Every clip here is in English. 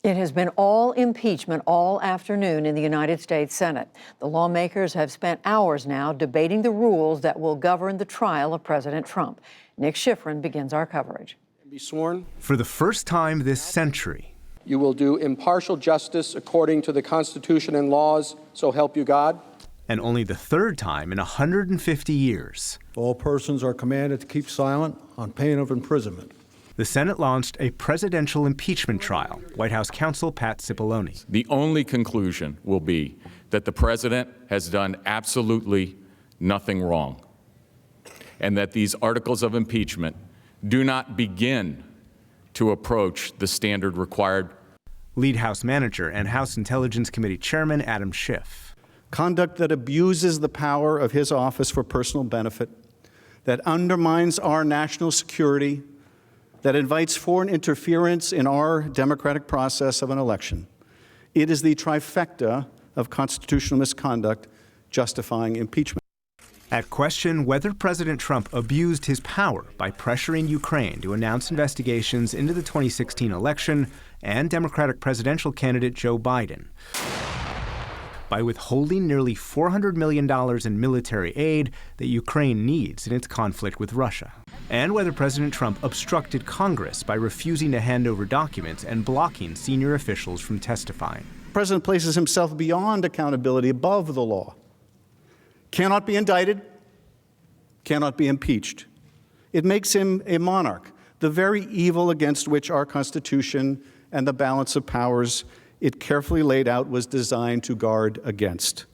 It has been all impeachment all afternoon in the United States Senate. The lawmakers have spent hours now debating the rules that will govern the trial of President Trump. Nick Schifrin begins our coverage. Be sworn. For the first time this century, You will do impartial justice according to the Constitution and laws, so help you God. and only the third time in 150 years, All persons are commanded to keep silent on pain of imprisonment. the Senate launched a presidential impeachment trial. White House counsel Pat Cipollone. The only conclusion will be that the president has done absolutely nothing wrong, and that these articles of impeachment do not begin to approach the standard required. Lead House manager and House Intelligence Committee Chairman Adam Schiff. Conduct that abuses the power of his office for personal benefit, that undermines our national security, that invites foreign interference in our democratic process of an election. It is the trifecta of constitutional misconduct justifying impeachment. At question whether President Trump abused his power by pressuring Ukraine to announce investigations into the 2016 election and Democratic presidential candidate Joe Biden, by withholding nearly $400 million in military aid that Ukraine needs in its conflict with Russia, and whether President Trump obstructed Congress by refusing to hand over documents and blocking senior officials from testifying. The president places himself beyond accountability, above the law. Cannot be indicted, cannot be impeached. It makes him a monarch, the very evil against which our Constitution and the balance of powers it carefully laid out was designed to guard against.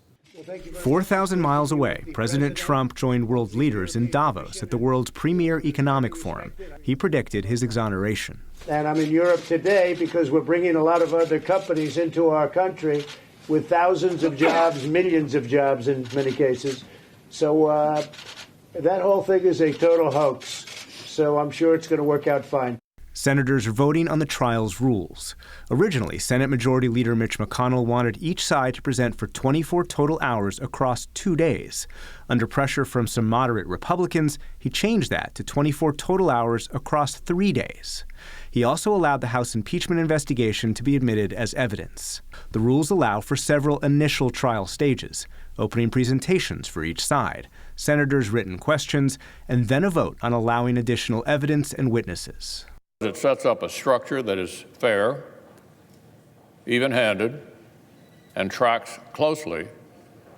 4,000 miles away, President Trump joined world leaders in Davos at the world's premier economic forum. He predicted his exoneration. And I'm in Europe today because we're bringing a lot of other companies into our country with thousands of jobs, millions of jobs in many cases. So that whole thing is a total hoax. So I'm sure it's going to work out fine. Senators are voting on the trial's rules. Originally, Senate Majority Leader Mitch McConnell wanted each side to present for 24 total hours across 2 days. Under pressure from some moderate Republicans, he changed that to 24 total hours across 3 days. He also allowed the House impeachment investigation to be admitted as evidence. The rules allow for several initial trial stages, opening presentations for each side, senators' written questions, and then a vote on allowing additional evidence and witnesses. It sets up a structure that is fair, even-handed, and tracks closely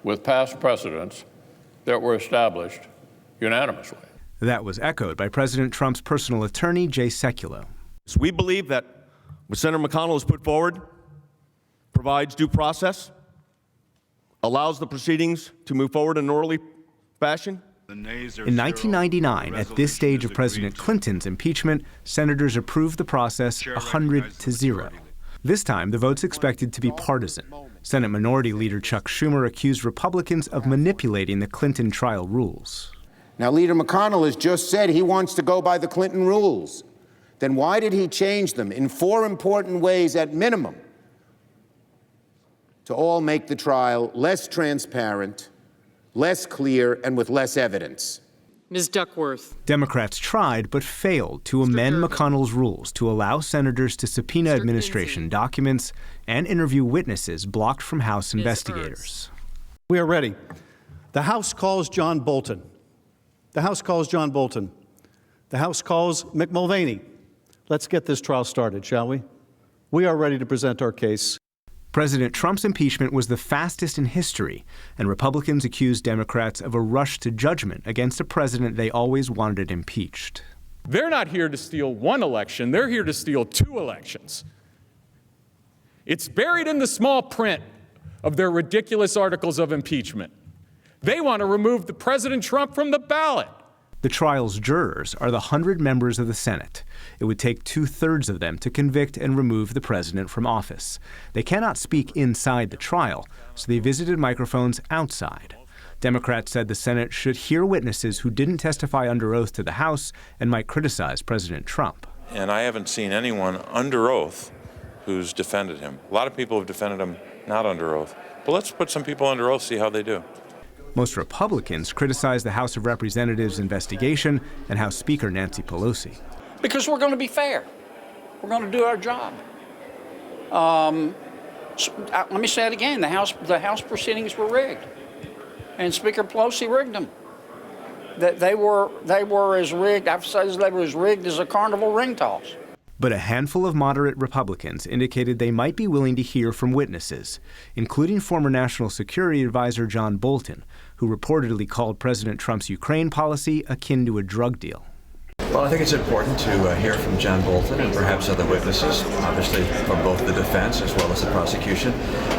with past precedents that were established unanimously. That was echoed by President Trump's personal attorney, Jay Sekulow. So we believe that what Senator McConnell has put forward provides due process, allows the proceedings to move forward in an orderly fashion. In 1999, at this stage of President Clinton's impeachment, senators approved the process 100-0. This time, the vote's expected to be partisan. Senate Minority Leader Chuck Schumer accused Republicans of manipulating the Clinton trial rules. Now, Leader McConnell has just said he wants to go by the Clinton rules. Then why did he change them in 4 important ways at minimum to all make the trial less transparent, less clear, and with less evidence? Ms. Duckworth. Democrats tried but failed to amend McConnell's rules to allow senators to subpoena administration documents and interview witnesses blocked from House investigators. We are ready. The House calls John Bolton. The House calls John Bolton. The House calls Mick Mulvaney. Let's get this trial started, shall we? We are ready to present our case. President Trump's impeachment was the fastest in history, and Republicans accused Democrats of a rush to judgment against a president they always wanted impeached. They're not here to steal one election, they're here to steal 2 elections. It's buried in the small print of their ridiculous articles of impeachment. They want to remove the President Trump from the ballot. The trial's jurors are the 100 members of the Senate. It would take 2/3 of them to convict and remove the president from office. They cannot speak inside the trial, so they visited microphones outside. Democrats said the Senate should hear witnesses who didn't testify under oath to the House and might criticize President Trump. And I haven't seen anyone under oath who's defended him. A lot of people have defended him not under oath. But let's put some people under oath, see how they do. Most Republicans criticized the House of Representatives' investigation and House Speaker Nancy Pelosi. Because we're going to be fair. We're going to do our job. Let me say it again. The House proceedings were rigged, and Speaker Pelosi rigged them. They were as rigged. I've said they were as rigged as a carnival ring toss. But a handful of moderate Republicans indicated they might be willing to hear from witnesses, including former National Security Advisor John Bolton, who reportedly called President Trump's Ukraine policy akin to a drug deal. Well, I think it's important to hear from John Bolton and perhaps other witnesses, obviously from both the defense as well as the prosecution.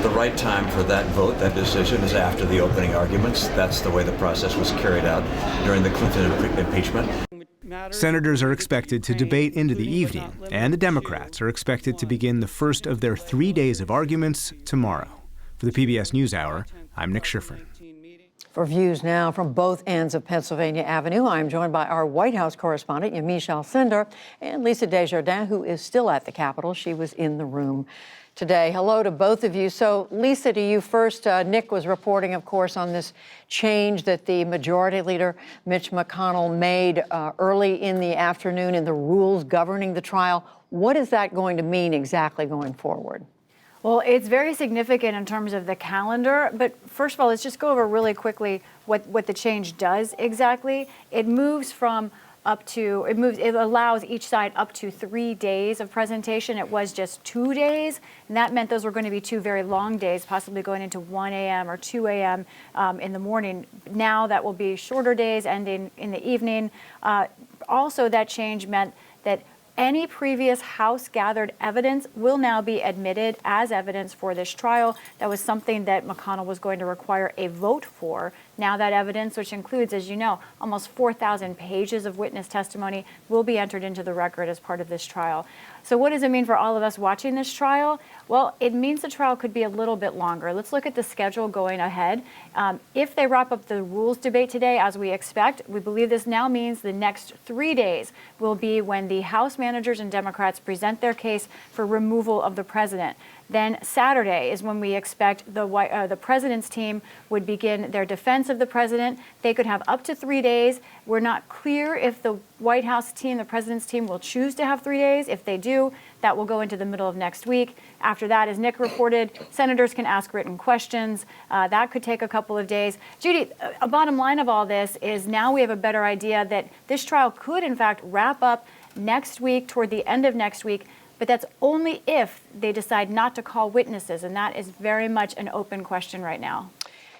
The right time for that vote, that decision, is after the opening arguments. That's the way the process was carried out during the Clinton impeachment. Senators are expected to debate into the evening, and the Democrats are expected to begin the first of their 3 days of arguments tomorrow. For the PBS NewsHour, I'm Nick Schifrin. For views now from both ends of Pennsylvania Avenue, I'm joined by our White House correspondent, Yamiche Alcindor, and Lisa Desjardins, who is still at the Capitol. She was in the room today. Hello to both of you. So, Lisa, to you first. Nick was reporting, of course, on this change that the Majority Leader Mitch McConnell made early in the afternoon in the rules governing the trial. What is that going to mean exactly going forward? Well, it's very significant in terms of the calendar, but first of all, let's just go over really quickly what the change does exactly. It allows each side up to 3 days of presentation. It was just 2 days, and that meant those were going to be 2 very long days, possibly going into 1 a.m. or 2 a.m. In the morning. Now that will be shorter days ending in the evening. Also, that change meant that any previous House-gathered evidence will now be admitted as evidence for this trial. That was something that McConnell was going to require a vote for. Now that evidence, which includes, as you know, almost 4,000 pages of witness testimony, will be entered into the record as part of this trial. So what does it mean for all of us watching this trial? Well, it means the trial could be a little bit longer. Let's look at the schedule going ahead. If they wrap up the rules debate today, as we expect, we believe this now means the next 3 days will be when the House managers and Democrats present their case for removal of the president. Then Saturday is when we expect the president's team would begin their defense of the president. They could have up to 3 days. We're not clear if the White House team, the president's team, will choose to have 3 days. If they do, that will go into the middle of next week. After that, as Nick reported, senators can ask written questions. That could take a couple of days. Judy, a bottom line of all this is now we have a better idea that this trial could, in fact, wrap up next week, toward the end of next week. But that's only if they decide not to call witnesses, and that is very much an open question right now.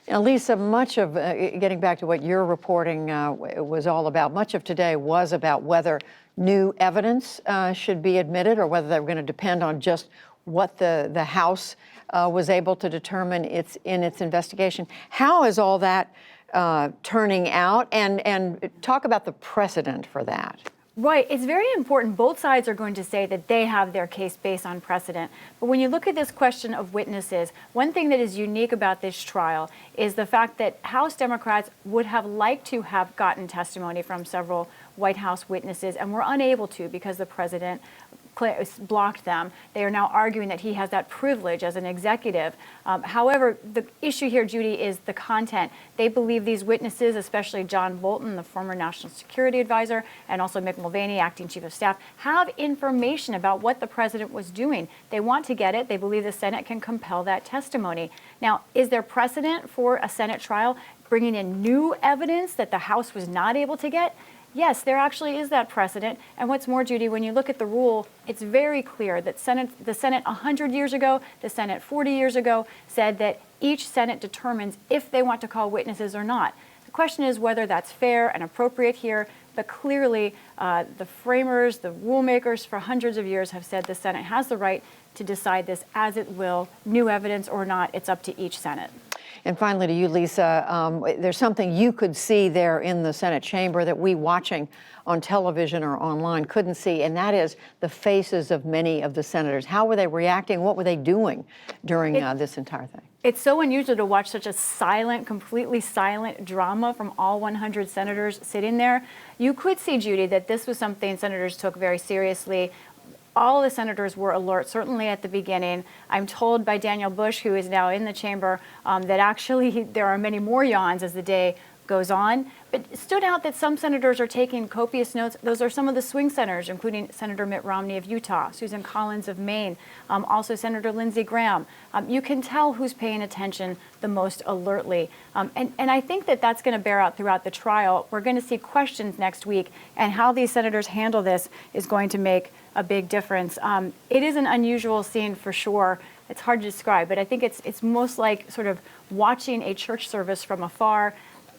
Now, Lisa, much of, getting back to what your reporting was all about, much of today was about whether new evidence should be admitted or whether they were going to depend on just what the House was able to determine in its investigation. How is all that turning out? And talk about the precedent for that. Right. It's very important. Both sides are going to say that they have their case based on precedent. But when you look at this question of witnesses, one thing that is unique about this trial is the fact that House Democrats would have liked to have gotten testimony from several White House witnesses and were unable to because the president blocked them. They are now arguing that he has that privilege as an executive. However, the issue here, Judy, is the content. They believe these witnesses, especially John Bolton, the former National Security Advisor, and also Mick Mulvaney, acting Chief of Staff, have information about what the president was doing. They want to get it. They believe the Senate can compel that testimony. Now, is there precedent for a Senate trial bringing in new evidence that the House was not able to get? Yes, there actually is that precedent. And what's more, Judy, when you look at the rule, it's very clear that the Senate 100 years ago, the Senate 40 years ago, said that each Senate determines if they want to call witnesses or not. The question is whether that's fair and appropriate here. But clearly, the framers, the rule makers for hundreds of years have said the Senate has the right to decide this as it will, new evidence or not. It's up to each Senate. And finally to you, Lisa, there's something you could see there in the Senate chamber that we watching on television or online couldn't see, and that is the faces of many of the senators. How were they reacting? What were they doing during this entire thing? It's so unusual to watch such a silent, completely silent drama from all 100 senators sitting there. You could see, Judy, that this was something senators took very seriously. All the senators were alert, certainly at the beginning. I'm told by Daniel Bush, who is now in the chamber, that actually there are many more yawns as the day goes on. But it stood out that some senators are taking copious notes. Those are some of the swing senators, including Senator Mitt Romney of Utah, Susan Collins of Maine, also Senator Lindsey Graham. You can tell who's paying attention the most alertly. And I think that that's going to bear out throughout the trial. We're going to see questions next week, and how these senators handle this is going to make a big difference. It is an unusual scene for sure. It's hard to describe, but I think it's most like sort of watching a church service from afar.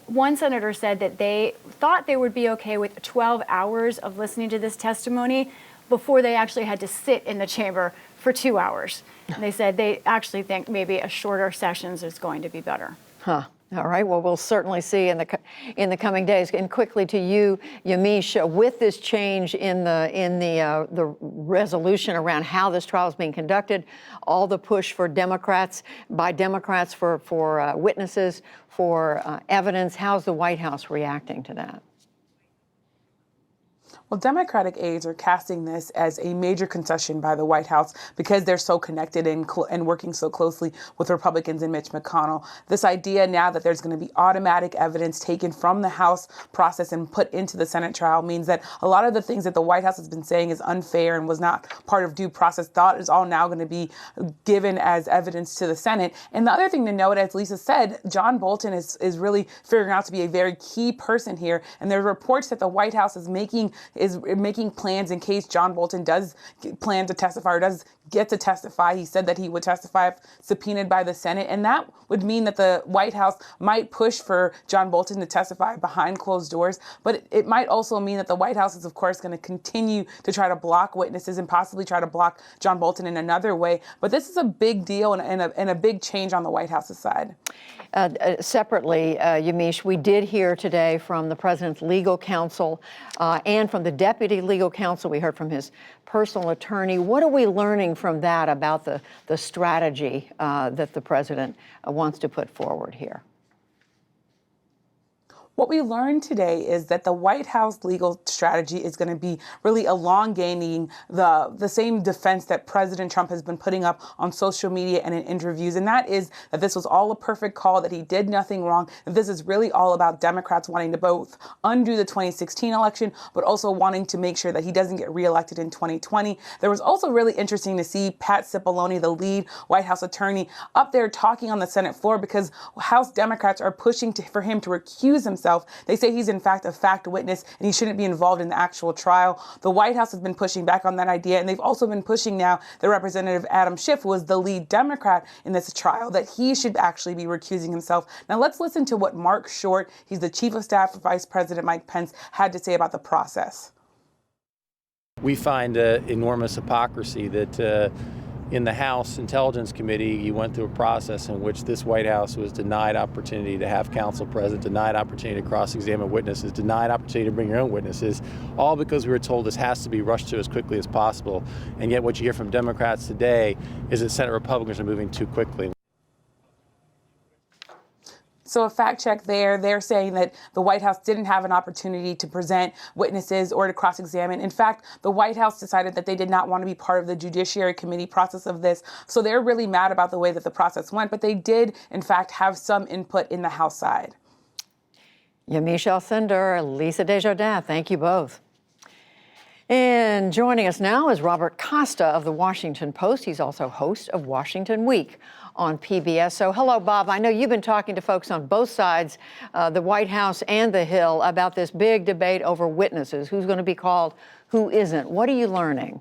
One senator said that they thought they would be okay with 12 hours of listening to this testimony before they actually had to sit in the chamber for 2 hours. And they said they actually think maybe a shorter sessions is going to be better. Huh. All right. Well, we'll certainly see in the coming days. And quickly to you, Yamiche, with this change in the resolution around how this trial is being conducted, all the push for Democrats for witnesses, for evidence, how's the White House reacting to that? Well, Democratic aides are casting this as a major concession by the White House because they're so connected and working so closely with Republicans and Mitch McConnell. This idea now that there's going to be automatic evidence taken from the House process and put into the Senate trial means that a lot of the things that the White House has been saying is unfair and was not part of due process thought is all now going to be given as evidence to the Senate. And the other thing to note, as Lisa said, John Bolton is really figuring out to be a very key person here. And there are reports that the White House is making plans in case John Bolton does plan to testify or does get to testify. He said that he would testify if subpoenaed by the Senate, and that would mean that the White House might push for John Bolton to testify behind closed doors, but it might also mean that the White House is, of course, going to continue to try to block witnesses and possibly try to block John Bolton in another way. But this is a big deal and a big change on the White House's side. Separately, Yamiche, we did hear today from the president's legal counsel and from the deputy legal counsel. We heard from his personal attorney. What are we learning from that about the strategy that the president wants to put forward here? What we learned today is that the White House legal strategy is going to be really elongating the same defense that President Trump has been putting up on social media and in interviews, and that is that this was all a perfect call, that he did nothing wrong, that this is really all about Democrats wanting to both undo the 2016 election, but also wanting to make sure that he doesn't get reelected in 2020. There was also really interesting to see Pat Cipollone, the lead White House attorney, up there talking on the Senate floor because House Democrats are pushing for him to recuse himself. They say he's in fact a fact witness and he shouldn't be involved in the actual trial. The White House has been pushing back on that idea, and they've also been pushing now the Representative Adam Schiff, who was the lead Democrat in this trial, that he should actually be recusing himself. Now let's listen to what Mark Short, he's the chief of staff for Vice President Mike Pence, had to say about the process. We find enormous hypocrisy that in the House Intelligence Committee, you went through a process in which this White House was denied opportunity to have counsel present, denied opportunity to cross-examine witnesses, denied opportunity to bring your own witnesses, all because we were told this has to be rushed through as quickly as possible. And yet what you hear from Democrats today is that Senate Republicans are moving too quickly. So a fact check there, they're saying that the White House didn't have an opportunity to present witnesses or to cross-examine. In fact, the White House decided that they did not want to be part of the Judiciary Committee process of this. So they're really mad about the way that the process went, but they did, in fact, have some input in the House side. Yamiche Alcindor, Lisa Desjardins, thank you both. And joining us now is Robert Costa of The Washington Post. He's also host of Washington Week on PBS. So hello, Bob. I know you've been talking to folks on both sides, the White House and the Hill, about this big debate over witnesses, who's going to be called, who isn't. What are you learning?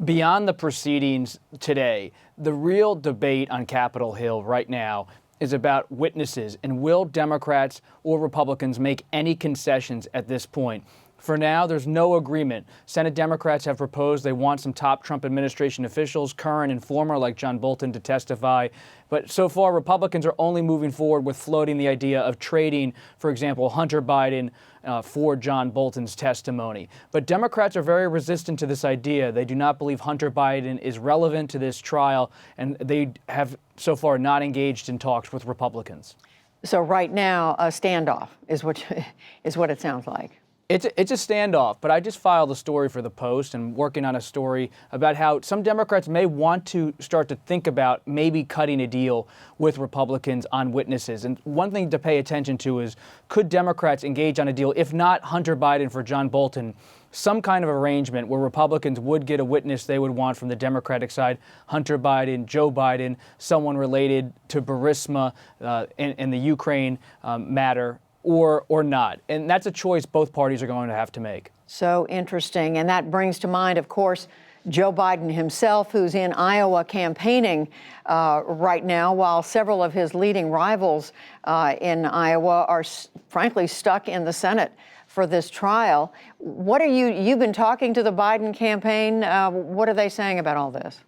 Beyond the proceedings today, the real debate on Capitol Hill right now is about witnesses, and will Democrats or Republicans make any concessions at this point? For now, there's no agreement. Senate Democrats have proposed they want some top Trump administration officials, current and former, like John Bolton, to testify. But so far, Republicans are only moving forward with floating the idea of trading, for example, Hunter Biden for John Bolton's testimony. But Democrats are very resistant to this idea. They do not believe Hunter Biden is relevant to this trial, and they have so far not engaged in talks with Republicans. So right now, a standoff is what it sounds like. It's a standoff, but I just filed a story for the Post and working on a story about how some Democrats may want to start to think about maybe cutting a deal with Republicans on witnesses. And one thing to pay attention to is, could Democrats engage on a deal, if not Hunter Biden for John Bolton, some kind of arrangement where Republicans would get a witness they would want from the Democratic side, Hunter Biden, Joe Biden, someone related to Burisma and the Ukraine matter, or not. And that's a choice both parties are going to have to make. So interesting. And that brings to mind, of course, Joe Biden himself, who's in Iowa campaigning right now, while several of his leading rivals in Iowa are frankly stuck in the Senate for this trial. What are you've been talking to the Biden campaign. What are they saying about all this?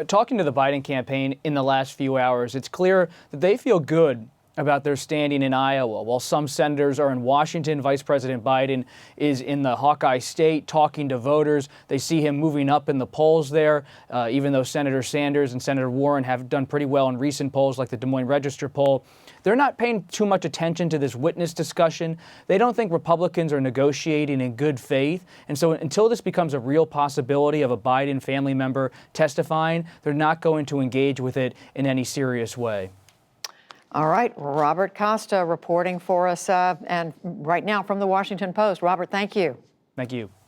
Talking to the Biden campaign in the last few hours, it's clear that they feel good about their standing in Iowa. While some senators are in Washington, Vice President Biden is in the Hawkeye State talking to voters. They see him moving up in the polls there, even though Senator Sanders and Senator Warren have done pretty well in recent polls like the Des Moines Register poll. They're not paying too much attention to this witness discussion. They don't think Republicans are negotiating in good faith. And so until this becomes a real possibility of a Biden family member testifying, they're not going to engage with it in any serious way. All right, Robert Costa reporting for us, and right now from the Washington Post. Robert, thank you. Thank you.